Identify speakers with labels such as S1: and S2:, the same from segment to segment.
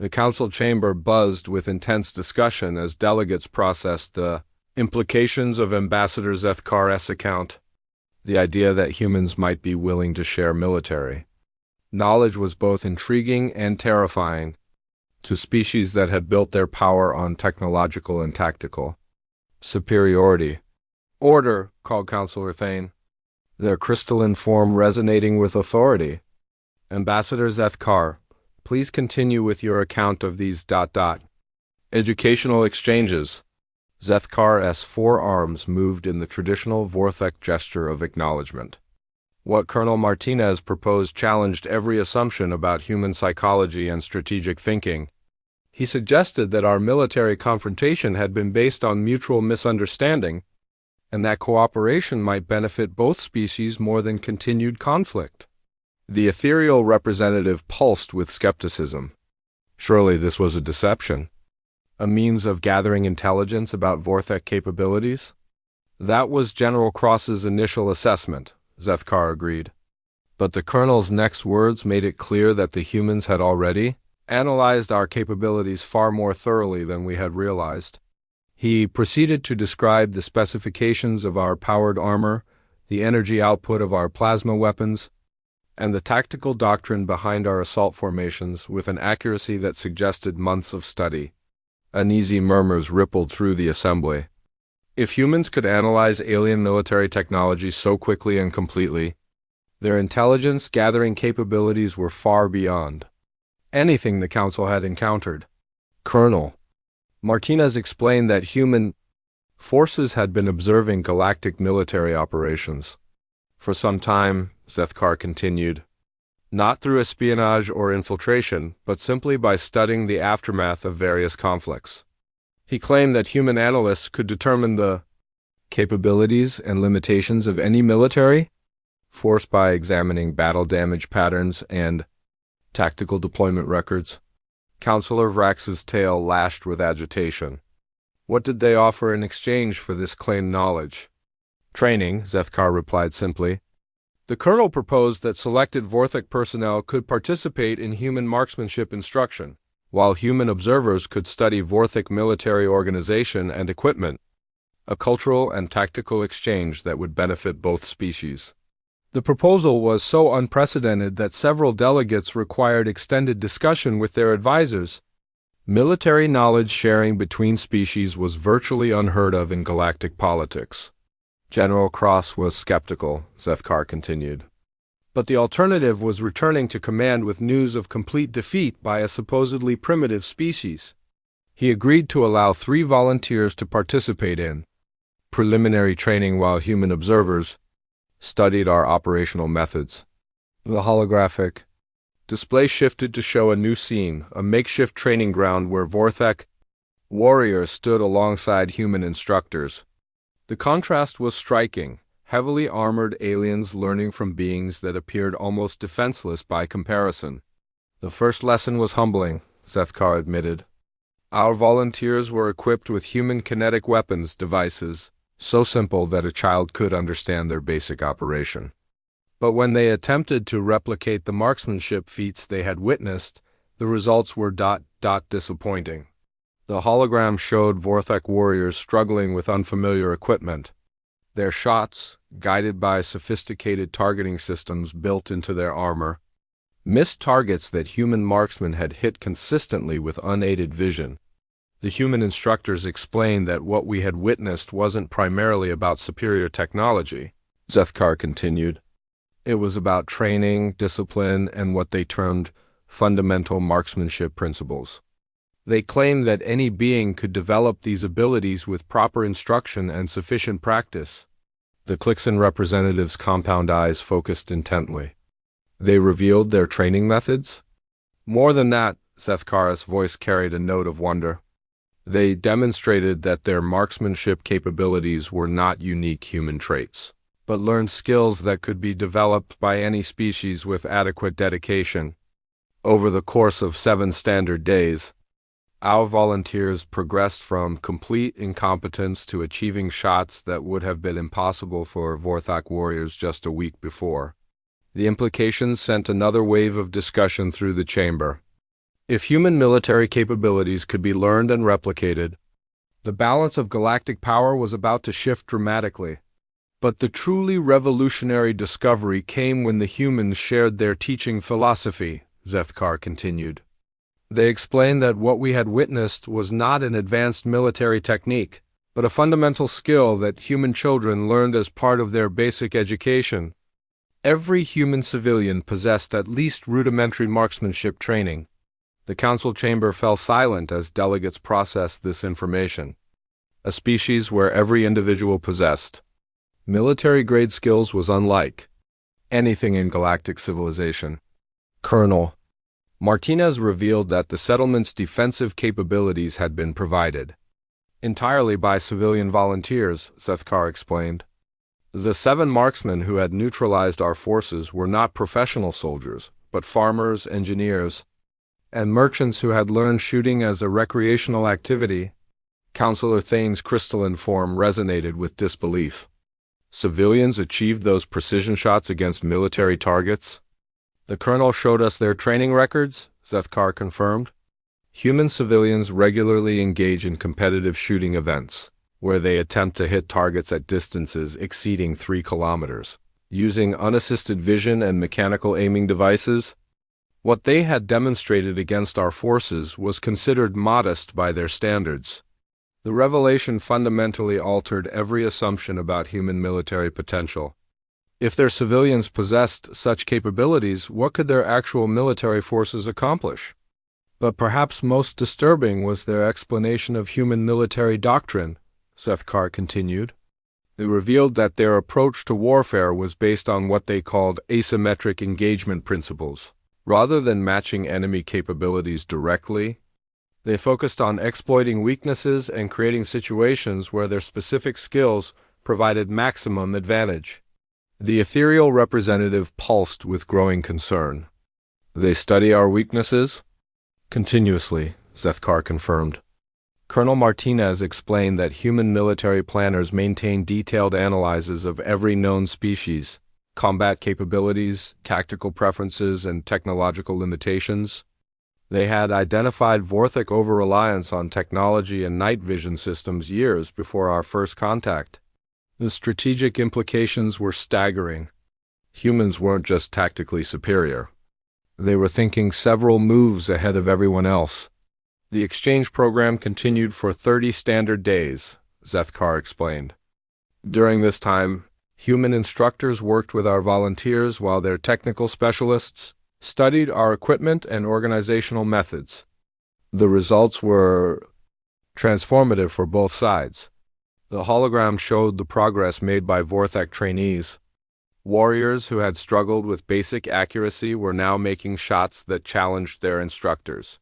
S1: The council chamber buzzed with intense discussion as delegates processed the implications of Ambassador Zethkar's account, the idea that humans might be willing to share military knowledge was both intriguing and terrifying to species that had built their power on technological and tactical superiority. "Order," called Councillor Thane, their crystalline form resonating with authority. "Ambassador Zethkar, please continue with your account of these ... educational exchanges." Zethkar's forearms moved in the traditional Vorthek gesture of acknowledgement. What Colonel Martinez proposed challenged every assumption about human psychology and strategic thinking. He suggested that our military confrontation had been based on mutual misunderstanding, and that cooperation might benefit both species more than continued conflict. The ethereal representative pulsed with skepticism. Surely this was a deception, a means of gathering intelligence about Vorthek capabilities? That was General Cross's initial assessment, Zethkar agreed. But the colonel's next words made it clear that the humans had already analyzed our capabilities far more thoroughly than we had realized. He proceeded to describe the specifications of our powered armor, the energy output of our plasma weapons, and the tactical doctrine behind our assault formations with an accuracy that suggested months of study. Uneasy murmurs rippled through the assembly. If humans could analyze alien military technology so quickly and completely, their intelligence-gathering capabilities were far beyond anything the Council had encountered. "Colonel," Martinez explained that human forces had been observing galactic military operations for some time, Zethkar continued, not through espionage or infiltration, but simply by studying the aftermath of various conflicts. He claimed that human analysts could determine the capabilities and limitations of any military force by examining battle damage patterns and tactical deployment records. Councillor Vrax's tail lashed with agitation. What did they offer in exchange for this claimed knowledge? "Training," Zethkar replied simply. The colonel proposed that selected Vorthek personnel could participate in human marksmanship instruction, while human observers could study Vorthek military organization and equipment, a cultural and tactical exchange that would benefit both species. The proposal was so unprecedented that several delegates required extended discussion with their advisors. Military knowledge sharing between species was virtually unheard of in galactic politics. General Cross was skeptical, Zethkar continued. But the alternative was returning to command with news of complete defeat by a supposedly primitive species. He agreed to allow 3 volunteers to participate in preliminary training while human observers studied our operational methods. The holographic display shifted to show a new scene, a makeshift training ground where Vorthek warriors stood alongside human instructors. The contrast was striking, heavily armored aliens learning from beings that appeared almost defenseless by comparison. "The first lesson was humbling," Zethkar admitted. "Our volunteers were equipped with human kinetic weapons devices, so simple that a child could understand their basic operation. But when they attempted to replicate the marksmanship feats they had witnessed, the results were ... disappointing. The hologram showed Vorthek warriors struggling with unfamiliar equipment. Their shots, guided by sophisticated targeting systems built into their armor, missed targets that human marksmen had hit consistently with unaided vision. The human instructors explained that what we had witnessed wasn't primarily about superior technology," Zethkar continued. "It was about training, discipline, and what they termed fundamental marksmanship principles. They claimed that any being could develop these abilities with proper instruction and sufficient practice." The Clixon representative's compound eyes focused intently. "They revealed their training methods?" "More than that," Zethkar's voice carried a note of wonder. "They demonstrated that their marksmanship capabilities were not unique human traits, but learned skills that could be developed by any species with adequate dedication. Over the course of 7 standard days, our volunteers progressed from complete incompetence to achieving shots that would have been impossible for Vorthok warriors just a week before." The implications sent another wave of discussion through the chamber. If human military capabilities could be learned and replicated, the balance of galactic power was about to shift dramatically. But the truly revolutionary discovery came when the humans shared their teaching philosophy, Zethkar continued. They explained that what we had witnessed was not an advanced military technique, but a fundamental skill that human children learned as part of their basic education. Every human civilian possessed at least rudimentary marksmanship training. The council chamber fell silent as delegates processed this information. A species where every individual possessed military-grade skills was unlike anything in galactic civilization. Colonel Martinez revealed that the settlement's defensive capabilities had been provided entirely by civilian volunteers, Zethkar explained. The 7 marksmen who had neutralized our forces were not professional soldiers, but farmers, engineers, and merchants who had learned shooting as a recreational activity. Councillor Thane's crystalline form resonated with disbelief. Civilians achieved those precision shots against military targets? The colonel showed us their training records, Zethkar confirmed. Human civilians regularly engage in competitive shooting events, where they attempt to hit targets at distances exceeding 3 kilometers, using unassisted vision and mechanical aiming devices. What they had demonstrated against our forces was considered modest by their standards. The revelation fundamentally altered every assumption about human military potential. If their civilians possessed such capabilities, what could their actual military forces accomplish? But perhaps most disturbing was their explanation of human military doctrine, Zethkar continued. They revealed that their approach to warfare was based on what they called asymmetric engagement principles. Rather than matching enemy capabilities directly, they focused on exploiting weaknesses and creating situations where their specific skills provided maximum advantage. The ethereal representative pulsed with growing concern. They study our weaknesses? Continuously, Zethkar confirmed. Colonel Martinez explained that human military planners maintain detailed analyses of every known species, combat capabilities, tactical preferences, and technological limitations. They had identified Vorthic over-reliance on technology and night vision systems years before our first contact. The strategic implications were staggering. Humans weren't just tactically superior. They were thinking several moves ahead of everyone else. The exchange program continued for 30 standard days, Zethkar explained. During this time, human instructors worked with our volunteers while their technical specialists studied our equipment and organizational methods. The results were transformative for both sides. The hologram showed the progress made by Vorthek trainees. Warriors who had struggled with basic accuracy were now making shots that challenged their instructors.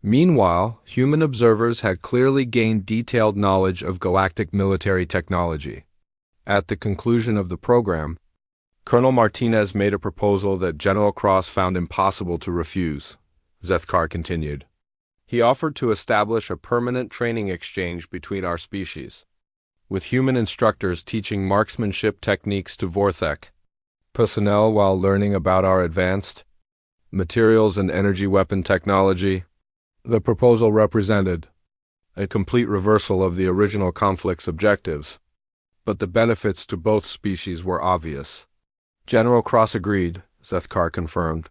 S1: Meanwhile, human observers had clearly gained detailed knowledge of galactic military technology. At the conclusion of the program, Colonel Martinez made a proposal that General Cross found impossible to refuse, Zethkar continued. He offered to establish a permanent training exchange between our species, with human instructors teaching marksmanship techniques to Vorthek personnel while learning about our advanced materials and energy weapon technology. The proposal represented a complete reversal of the original conflict's objectives, but the benefits to both species were obvious. General Cross agreed, Zethkar confirmed,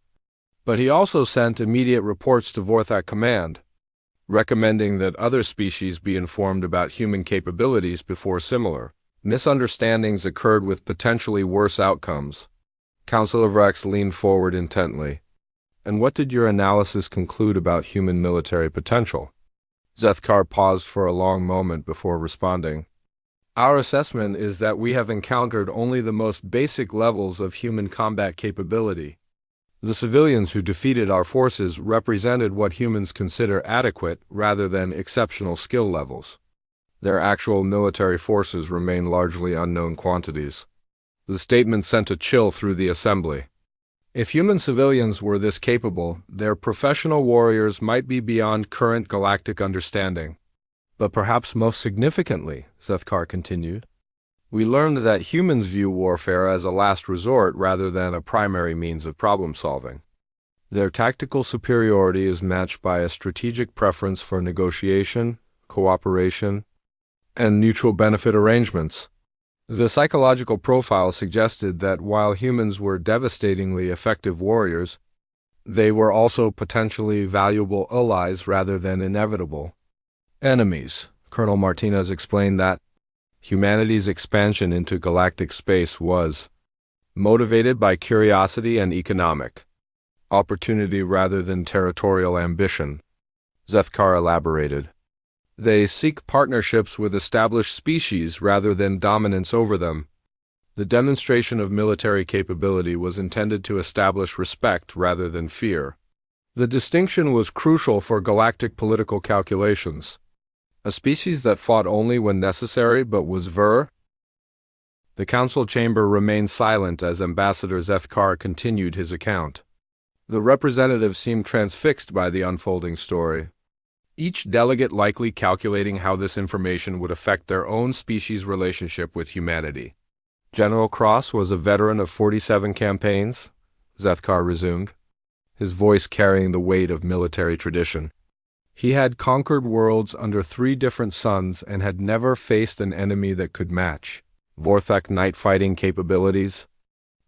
S1: but he also sent immediate reports to Vorthak Command, recommending that other species be informed about human capabilities before similar misunderstandings occurred with potentially worse outcomes. Councillor Vrex leaned forward intently. And what did your analysis conclude about human military potential? Zethkar paused for a long moment before responding. Our assessment is that we have encountered only the most basic levels of human combat capability. The civilians who defeated our forces represented what humans consider adequate rather than exceptional skill levels. Their actual military forces remain largely unknown quantities. The statement sent a chill through the assembly. If human civilians were this capable, their professional warriors might be beyond current galactic understanding. But perhaps most significantly, Zethkar continued, we learned that humans view warfare as a last resort rather than a primary means of problem-solving. Their tactical superiority is matched by a strategic preference for negotiation, cooperation, and mutual benefit arrangements. The psychological profile suggested that while humans were devastatingly effective warriors, they were also potentially valuable allies rather than inevitable enemies. Colonel Martinez explained that humanity's expansion into galactic space was motivated by curiosity and economic opportunity rather than territorial ambition. Zethkar elaborated. They seek partnerships with established species rather than dominance over them. The demonstration of military capability was intended to establish respect rather than fear. The distinction was crucial for galactic political calculations. A species that fought only when necessary but was ver. The council chamber remained silent as Ambassador Zethkar continued his account. The representatives seemed transfixed by the unfolding story, each delegate likely calculating how this information would affect their own species' relationship with humanity. General Cross was a veteran of 47 campaigns, Zethkar resumed, his voice carrying the weight of military tradition. He had conquered worlds under 3 different suns and had never faced an enemy that could match Vorthek night fighting capabilities.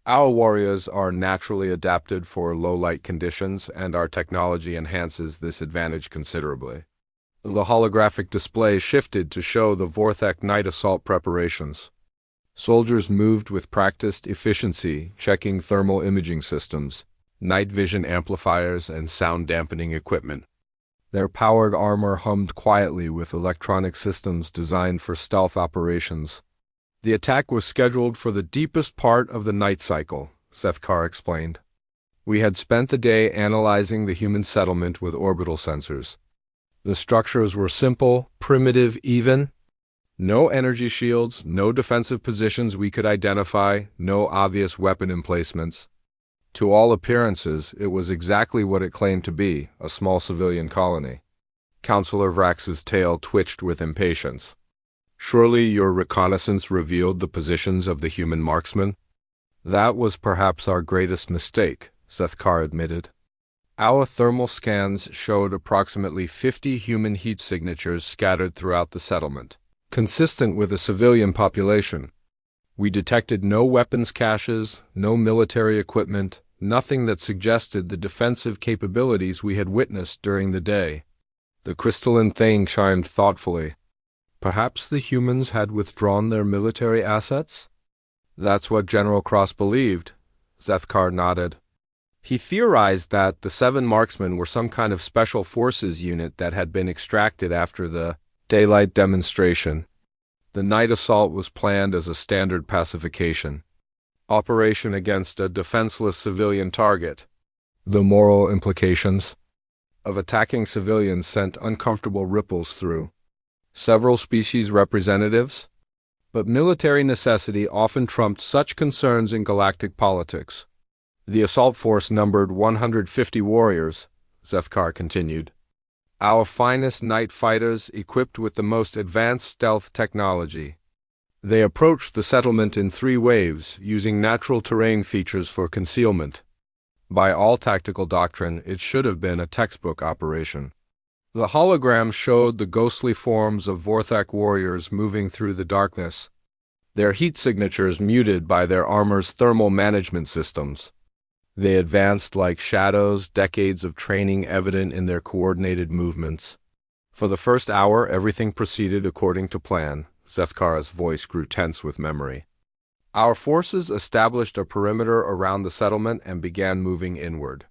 S1: Our warriors are naturally adapted for low-light conditions, and our technology enhances this advantage considerably. The holographic display shifted to show the Vorthek night assault preparations. Soldiers moved with practiced efficiency, checking thermal imaging systems, night vision amplifiers, and sound-dampening equipment. Their powered armor hummed quietly with electronic systems designed for stealth operations. The attack was scheduled for the deepest part of the night cycle, Zethkar explained. We had spent the day analyzing the human settlement with orbital sensors. The structures were simple, primitive, even. No energy shields, no defensive positions we could identify, no obvious weapon emplacements. To all appearances, it was exactly what it claimed to be, a small civilian colony. Counselor Vrax's tail twitched with impatience. Surely your reconnaissance revealed the positions of the human marksmen? That was perhaps our greatest mistake, Zethkar admitted. Our thermal scans showed approximately 50 human heat signatures scattered throughout the settlement, consistent with a civilian population. We detected no weapons caches, no military equipment, nothing that suggested the defensive capabilities we had witnessed during the day. The crystalline thing chimed thoughtfully. Perhaps the humans had withdrawn their military assets? That's what General Cross believed, Zethkar nodded. He theorized that the 7 marksmen were some kind of special forces unit that had been extracted after the daylight demonstration. The night assault was planned as a standard pacification operation against a defenseless civilian target. The moral implications of attacking civilians sent uncomfortable ripples through several species representatives, but military necessity often trumped such concerns in galactic politics. The assault force numbered 150 warriors, Zethkar continued. Our finest night fighters equipped with the most advanced stealth technology. They approached the settlement in 3 waves, using natural terrain features for concealment. By all tactical doctrine, it should have been a textbook operation. The hologram showed the ghostly forms of Vorthek warriors moving through the darkness, their heat signatures muted by their armor's thermal management systems. They advanced like shadows, decades of training evident in their coordinated movements. For the first hour, everything proceeded according to plan. Zethkar's voice grew tense with memory. Our forces established a perimeter around the settlement and began moving inward.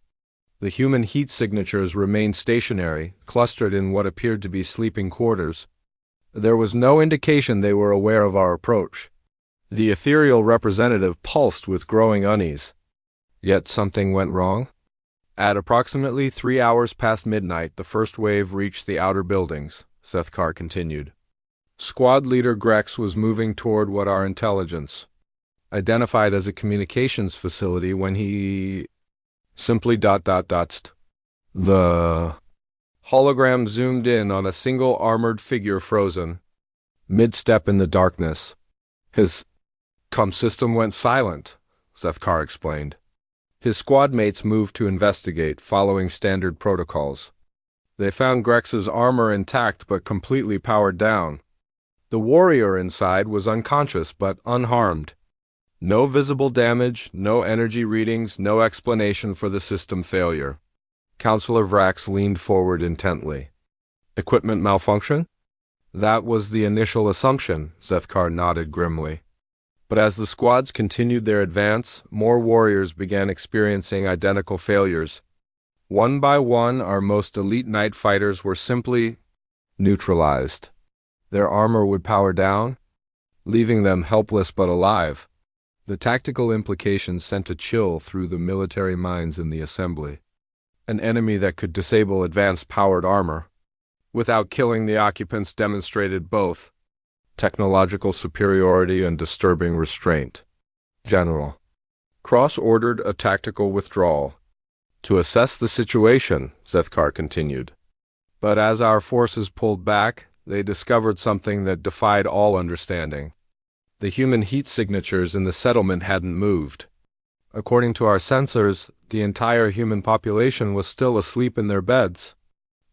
S1: The human heat signatures remained stationary, clustered in what appeared to be sleeping quarters. There was no indication they were aware of our approach. The ethereal representative pulsed with growing unease. Yet something went wrong. At approximately 3 hours past midnight, the first wave reached the outer buildings, Zethkar continued. Squad leader Grex was moving toward what our intelligence identified as a communications facility when he simply ... The hologram zoomed in on a single armored figure frozen, mid-step in the darkness. His comm system went silent, Zethkar explained. His squad mates moved to investigate, following standard protocols. They found Grex's armor intact but completely powered down. The warrior inside was unconscious but unharmed. No visible damage, no energy readings, no explanation for the system failure. Counselor Vrax leaned forward intently. Equipment malfunction? That was the initial assumption, Zethkar nodded grimly. But as the squads continued their advance, more warriors began experiencing identical failures. One by one, our most elite night fighters were simply neutralized. Their armor would power down, leaving them helpless but alive. The tactical implications sent a chill through the military minds in the assembly. An enemy that could disable advanced powered armor without killing the occupants demonstrated both technological superiority and disturbing restraint. General Cross ordered a tactical withdrawal to assess the situation, Zethkar continued. But as our forces pulled back, they discovered something that defied all understanding. The human heat signatures in the settlement hadn't moved. According to our sensors, the entire human population was still asleep in their beds.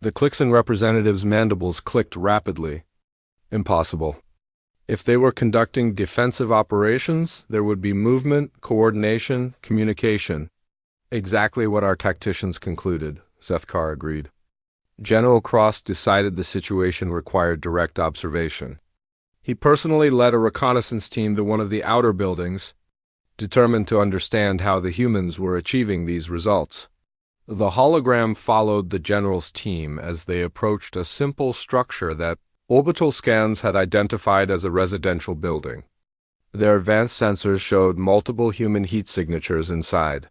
S1: The Clixon representative's mandibles clicked rapidly. Impossible. If they were conducting defensive operations, there would be movement, coordination, communication. Exactly what our tacticians concluded, Zethkar agreed. General Cross decided the situation required direct observation. He personally led a reconnaissance team to one of the outer buildings, determined to understand how the humans were achieving these results. The hologram followed the general's team as they approached a simple structure that orbital scans had identified as a residential building. Their advanced sensors showed multiple human heat signatures inside,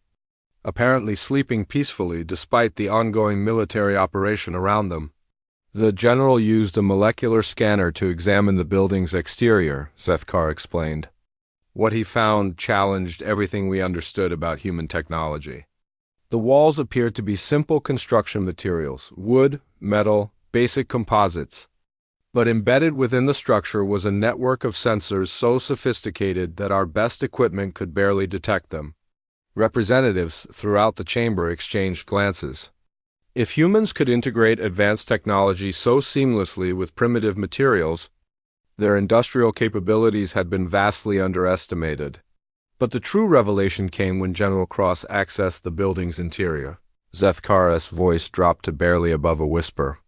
S1: apparently sleeping peacefully despite the ongoing military operation around them. The general used a molecular scanner to examine the building's exterior, Zethkar explained. What he found challenged everything we understood about human technology. The walls appeared to be simple construction materials, wood, metal, basic composites. But embedded within the structure was a network of sensors so sophisticated that our best equipment could barely detect them. Representatives throughout the chamber exchanged glances. If humans could integrate advanced technology so seamlessly with primitive materials, their industrial capabilities had been vastly underestimated. But the true revelation came when General Cross accessed the building's interior. Zethkar's voice dropped to barely above a whisper.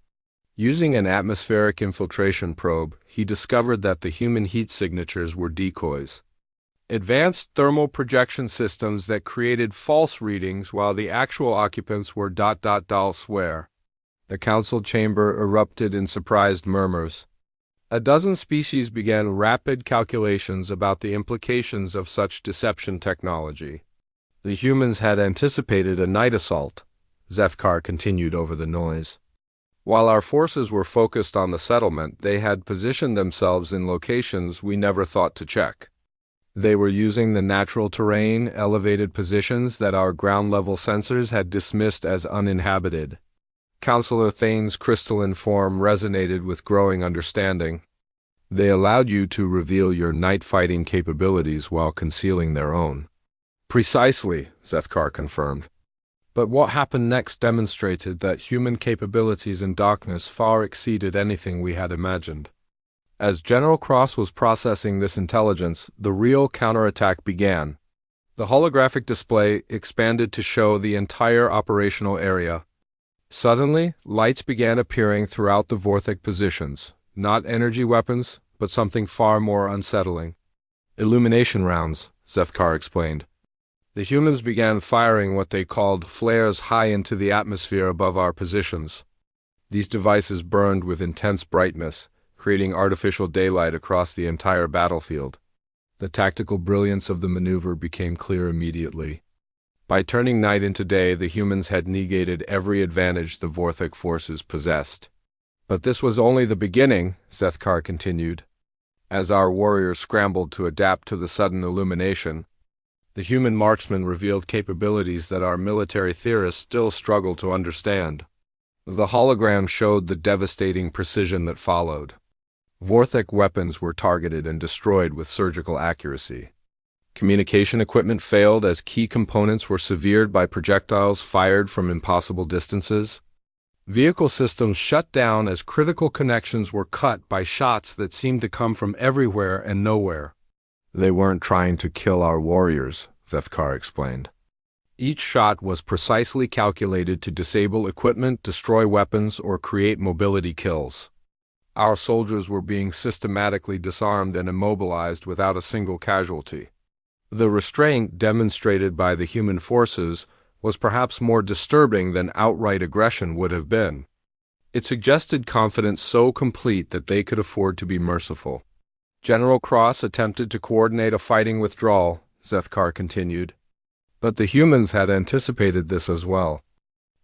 S1: Using an atmospheric infiltration probe, he discovered that the human heat signatures were decoys. Advanced thermal projection systems that created false readings while the actual occupants were ... swear. The council chamber erupted in surprised murmurs. A dozen species began rapid calculations about the implications of such deception technology. The humans had anticipated a night assault, Zethkar continued over the noise. While our forces were focused on the settlement, they had positioned themselves in locations we never thought to check. They were using the natural terrain, elevated positions that our ground-level sensors had dismissed as uninhabited. Counselor Thane's crystalline form resonated with growing understanding. They allowed you to reveal your night-fighting capabilities while concealing their own. Precisely, Zethkar confirmed. But what happened next demonstrated that human capabilities in darkness far exceeded anything we had imagined. As General Cross was processing this intelligence, the real counterattack began. The holographic display expanded to show the entire operational area. Suddenly, lights began appearing throughout the Vorthic positions, not energy weapons, but something far more unsettling. Illumination rounds, Zethkar explained. The humans began firing what they called flares high into the atmosphere above our positions. These devices burned with intense brightness, creating artificial daylight across the entire battlefield. The tactical brilliance of the maneuver became clear immediately. By turning night into day, the humans had negated every advantage the Vorthic forces possessed. But this was only the beginning, Zethkar continued. As our warriors scrambled to adapt to the sudden illumination, the human marksmen revealed capabilities that our military theorists still struggle to understand. The hologram showed the devastating precision that followed. Vorthic weapons were targeted and destroyed with surgical accuracy. Communication equipment failed as key components were severed by projectiles fired from impossible distances. Vehicle systems shut down as critical connections were cut by shots that seemed to come from everywhere and nowhere. They weren't trying to kill our warriors, Vethkar explained. Each shot was precisely calculated to disable equipment, destroy weapons, or create mobility kills. Our soldiers were being systematically disarmed and immobilized without a single casualty. The restraint demonstrated by the human forces was perhaps more disturbing than outright aggression would have been. It suggested confidence so complete that they could afford to be merciful. General Cross attempted to coordinate a fighting withdrawal, Vethkar continued. But the humans had anticipated this as well.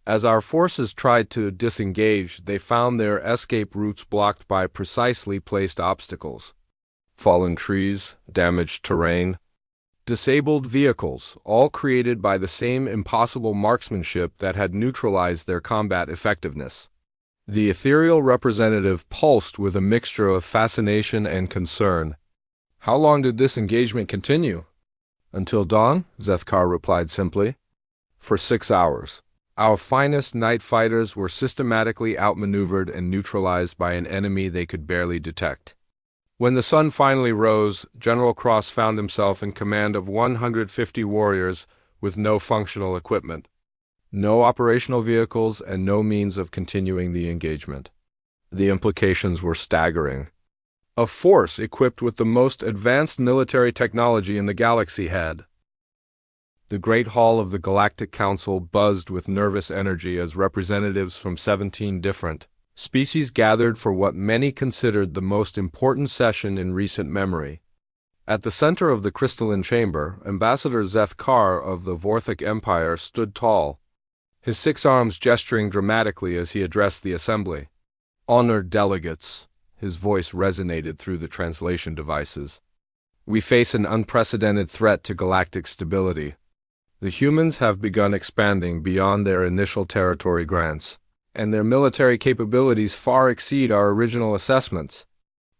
S1: As our forces tried to disengage, they found their escape routes blocked by precisely placed obstacles. Fallen trees, damaged terrain, disabled vehicles, all created by the same impossible marksmanship that had neutralized their combat effectiveness. The ethereal representative pulsed with a mixture of fascination and concern. "How long did this engagement continue?" "Until dawn," Vethkar replied simply. "For 6 hours. Our finest night fighters were systematically outmaneuvered and neutralized by an enemy they could barely detect. When the sun finally rose, General Cross found himself in command of 150 warriors with no functional equipment, no operational vehicles, and no means of continuing the engagement. The implications were staggering. A force equipped with the most advanced military technology in the galaxy had. The Great Hall of the Galactic Council buzzed with nervous energy as representatives from 17 different species gathered for what many considered the most important session in recent memory. At the center of the crystalline chamber, Ambassador Vethkar of the Vorthic Empire stood tall, his 6 arms gesturing dramatically as he addressed the assembly. "Honored delegates," his voice resonated through the translation devices. "We face an unprecedented threat to galactic stability. The humans have begun expanding beyond their initial territory grants, and their military capabilities far exceed our original assessments."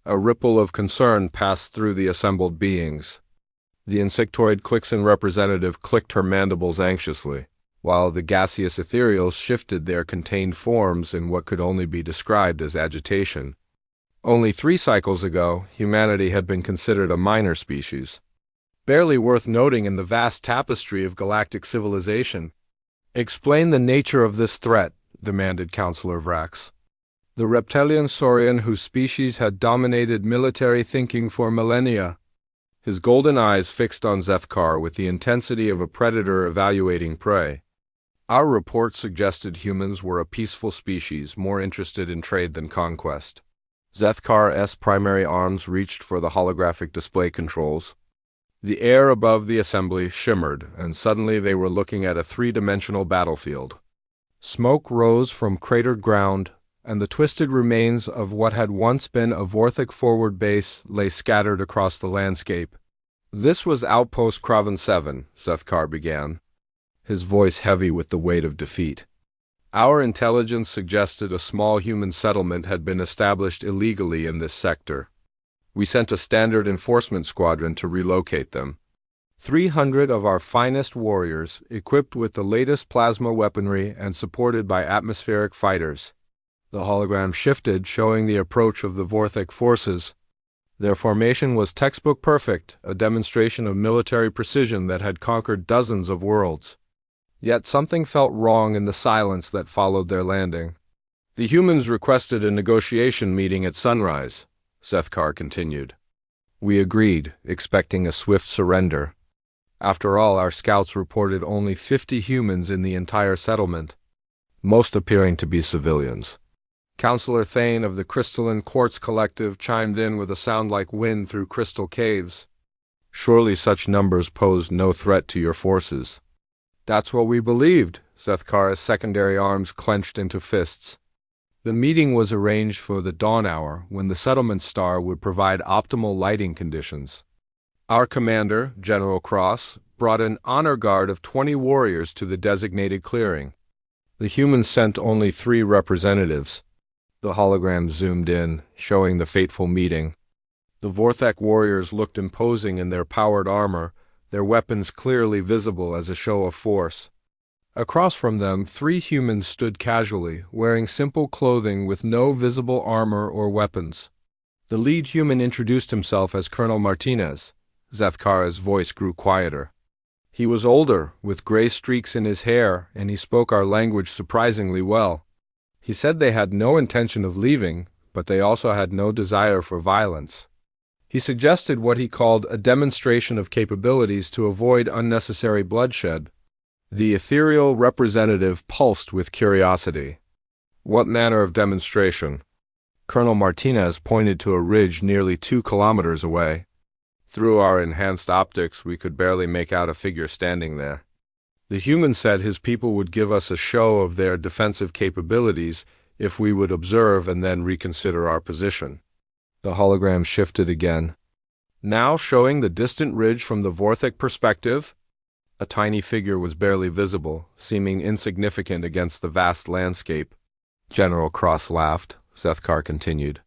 S1: A ripple of concern passed through the assembled beings. The insectoid Clixon representative clicked her mandibles anxiously, while the gaseous ethereals shifted their contained forms in what could only be described as agitation. Only 3 cycles ago, humanity had been considered a minor species, barely worth noting in the vast tapestry of galactic civilization. "Explain the nature of this threat," demanded Counselor Vrax. The reptilian saurian whose species had dominated military thinking for millennia, his golden eyes fixed on Vethkar with the intensity of a predator evaluating prey. "Our report suggested humans were a peaceful species, more interested in trade than conquest." Vethkar's primary arms reached for the holographic display controls. The air above the assembly shimmered, and suddenly they were looking at a 3-dimensional battlefield. Smoke rose from cratered ground, and the twisted remains of what had once been a Vorthic forward base lay scattered across the landscape. "This was Outpost Kraven 7, Vethkar began, his voice heavy with the weight of defeat. "Our intelligence suggested a small human settlement had been established illegally in this sector. We sent a standard enforcement squadron to relocate them. 300 of our finest warriors, equipped with the latest plasma weaponry and supported by atmospheric fighters." The hologram shifted, showing the approach of the Vorthic forces. Their formation was textbook perfect, a demonstration of military precision that had conquered dozens of worlds. Yet something felt wrong in the silence that followed their landing. "The humans requested a negotiation meeting at sunrise," Vethkar continued. "We agreed, expecting a swift surrender. After all, our scouts reported only 50 humans in the entire settlement, most appearing to be civilians." Counselor Thane of the Crystalline Quartz Collective chimed in with a sound like wind through crystal caves. "Surely such numbers posed no threat to your forces." "That's what we believed," Vethkar's secondary arms clenched into fists. The meeting was arranged for the dawn hour, when the settlement star would provide optimal lighting conditions. Our commander, General Cross, brought an honor guard of 20 warriors to the designated clearing. The humans sent only 3 representatives. The hologram zoomed in, showing the fateful meeting. The Vorthak warriors looked imposing in their powered armor, their weapons clearly visible as a show of force. Across from them, 3 humans stood casually, wearing simple clothing with no visible armor or weapons. The lead human introduced himself as Colonel Martinez. Zethkara's voice grew quieter. He was older, with gray streaks in his hair, and he spoke our language surprisingly well. He said they had no intention of leaving, but they also had no desire for violence. He suggested what he called a demonstration of capabilities to avoid unnecessary bloodshed. The ethereal representative pulsed with curiosity. What manner of demonstration? Colonel Martinez pointed to a ridge nearly 2 kilometers away. Through our enhanced optics, we could barely make out a figure standing there. The human said his people would give us a show of their defensive capabilities if we would observe and then reconsider our position. The hologram shifted again, now showing the distant ridge from the Vorthik perspective. A tiny figure was barely visible, seeming insignificant against the vast landscape. General Cross laughed. Zethkar continued.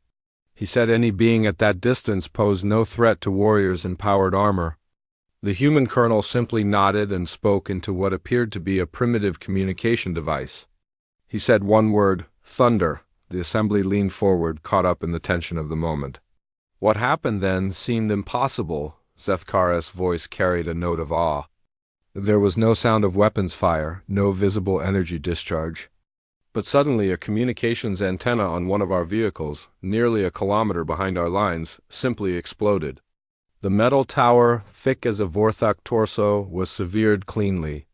S1: He said any being at that distance posed no threat to warriors in powered armor. The human colonel simply nodded and spoke into what appeared to be a primitive communication device. He said one word, thunder. The assembly leaned forward, caught up in the tension of the moment. What happened then seemed impossible. Zethkar's voice carried a note of awe. There was no sound of weapons fire, no visible energy discharge. But suddenly a communications antenna on one of our vehicles, nearly a kilometer behind our lines, simply exploded. The metal tower, thick as a Vorthak torso, was severed cleanly.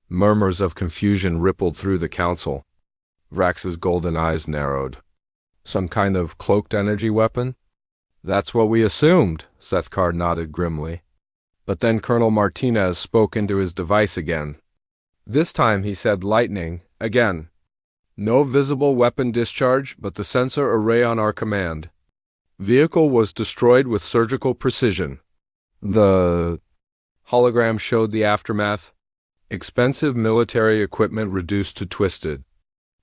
S1: Murmurs of confusion rippled through the council. Vrax's golden eyes narrowed. Some kind of cloaked energy weapon? That's what we assumed, Zethkar nodded grimly. But then Colonel Martinez spoke into his device again. This time he said lightning, again. No visible weapon discharge, but the sensor array on our command. Vehicle was destroyed with surgical precision. The hologram showed the aftermath. Expensive military equipment reduced to twisted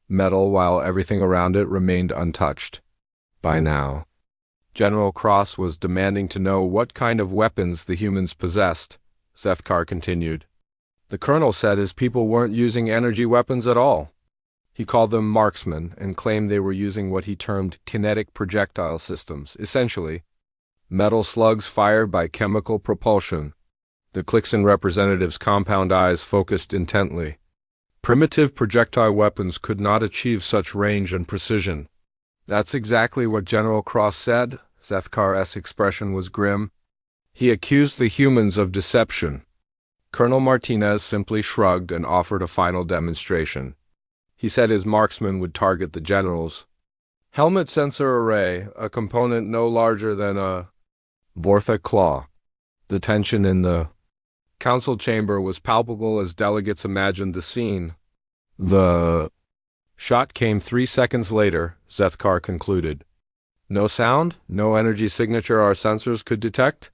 S1: metal while everything around it remained untouched. By now, General Cross was demanding to know what kind of weapons the humans possessed. Zethkar continued. The colonel said his people weren't using energy weapons at all. He called them Marksmen and claimed they were using what he termed kinetic projectile systems, essentially metal slugs fired by chemical propulsion. The Clixon representative's compound eyes focused intently. Primitive projectile weapons could not achieve such range and precision. That's exactly what General Cross said. Zethkar's expression was grim. He accused the humans of deception. Colonel Martinez simply shrugged and offered a final demonstration. He said his marksmen would target the generals. Helmet sensor array, a component no larger than a Vorthak claw. The tension in the council chamber was palpable as delegates imagined the scene. The shot came 3 seconds later, Zethkar concluded. No sound, no energy signature our sensors could detect?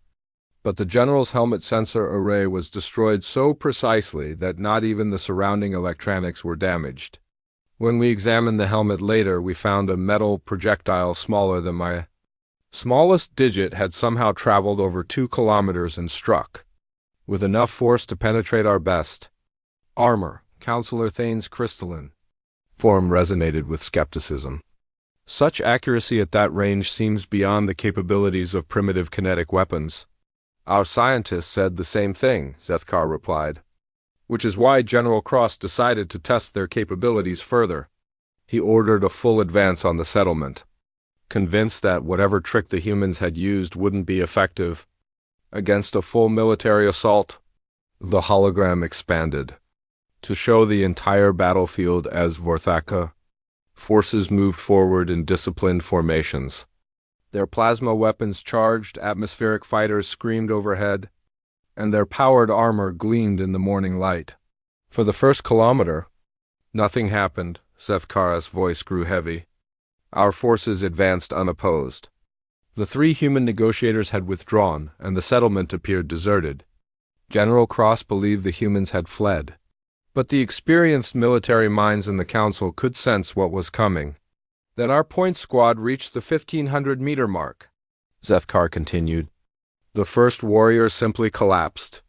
S1: But the general's helmet sensor array was destroyed so precisely that not even the surrounding electronics were damaged. When we examined the helmet later, we found a metal projectile smaller than my smallest digit had somehow traveled over 2 kilometers and struck, with enough force to penetrate our best armor. Counselor Thane's crystalline form resonated with skepticism. Such accuracy at that range seems beyond the capabilities of primitive kinetic weapons. Our scientists said the same thing, Zethkar replied. Which is why General Cross decided to test their capabilities further. He ordered a full advance on the settlement, convinced that whatever trick the humans had used wouldn't be effective against a full military assault. The hologram expanded to show the entire battlefield as Vorthaka. Forces moved forward in disciplined formations. Their plasma weapons charged, atmospheric fighters screamed overhead, and their powered armor gleamed in the morning light. For the first kilometer, nothing happened. Zethkar's voice grew heavy. Our forces advanced unopposed. The 3 human negotiators had withdrawn, and the settlement appeared deserted. General Cross believed the humans had fled. But the experienced military minds in the council could sense what was coming. Then our point squad reached the 1,500-meter mark. Zethkar continued. The first warrior simply collapsed.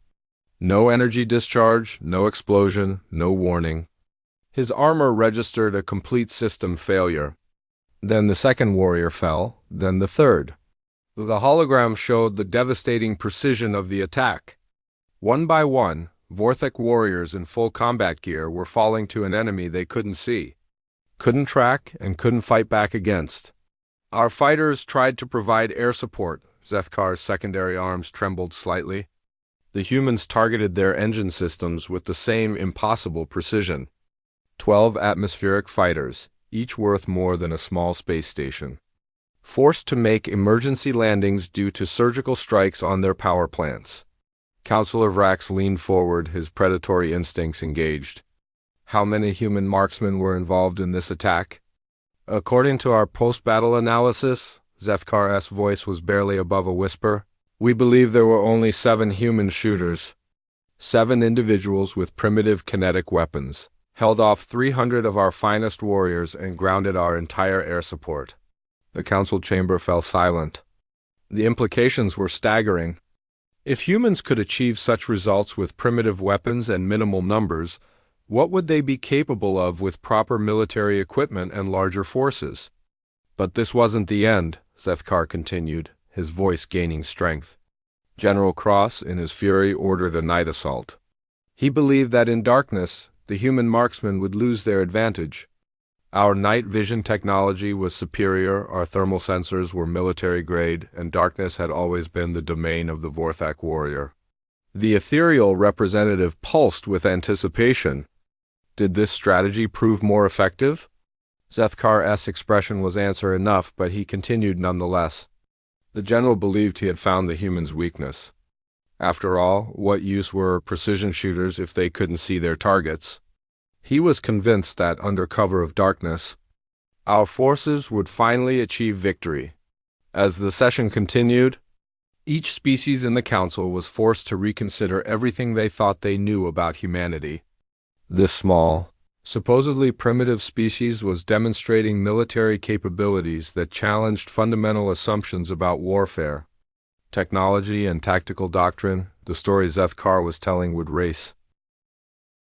S1: No energy discharge, no explosion, no warning. His armor registered a complete system failure. Then the second warrior fell, then the third. The hologram showed the devastating precision of the attack. One by one, Vorthek warriors in full combat gear were falling to an enemy they couldn't see, couldn't track, and couldn't fight back against. Our fighters tried to provide air support. Zethkar's secondary arms trembled slightly. The humans targeted their engine systems with the same impossible precision. 12 atmospheric fighters, each worth more than a small space station, forced to make emergency landings due to surgical strikes on their power plants. Counselor Vrax leaned forward, his predatory instincts engaged. How many human marksmen were involved in this attack? According to our post-battle analysis, Zethkar's voice was barely above a whisper, we believe there were only 7 human shooters. 7 individuals with primitive kinetic weapons held off 300 of our finest warriors and grounded our entire air support. The council chamber fell silent. The implications were staggering. If humans could achieve such results with primitive weapons and minimal numbers, what would they be capable of with proper military equipment and larger forces? But this wasn't the end, Zethkar continued, his voice gaining strength. General Cross, in his fury, ordered a night assault. He believed that in darkness, the human marksmen would lose their advantage. Our night vision technology was superior, our thermal sensors were military grade, and darkness had always been the domain of the Vorthak warrior. The ethereal representative pulsed with anticipation. Did this strategy prove more effective? Zethkar's expression was answer enough, but he continued nonetheless. The general believed he had found the human's weakness. After all, what use were precision shooters if they couldn't see their targets? He was convinced that under cover of darkness, our forces would finally achieve victory. As the session continued, each species in the council was forced to reconsider everything they thought they knew about humanity. This small, supposedly primitive species was demonstrating military capabilities that challenged fundamental assumptions about warfare. Technology and tactical doctrine, the story Zethkar was telling would race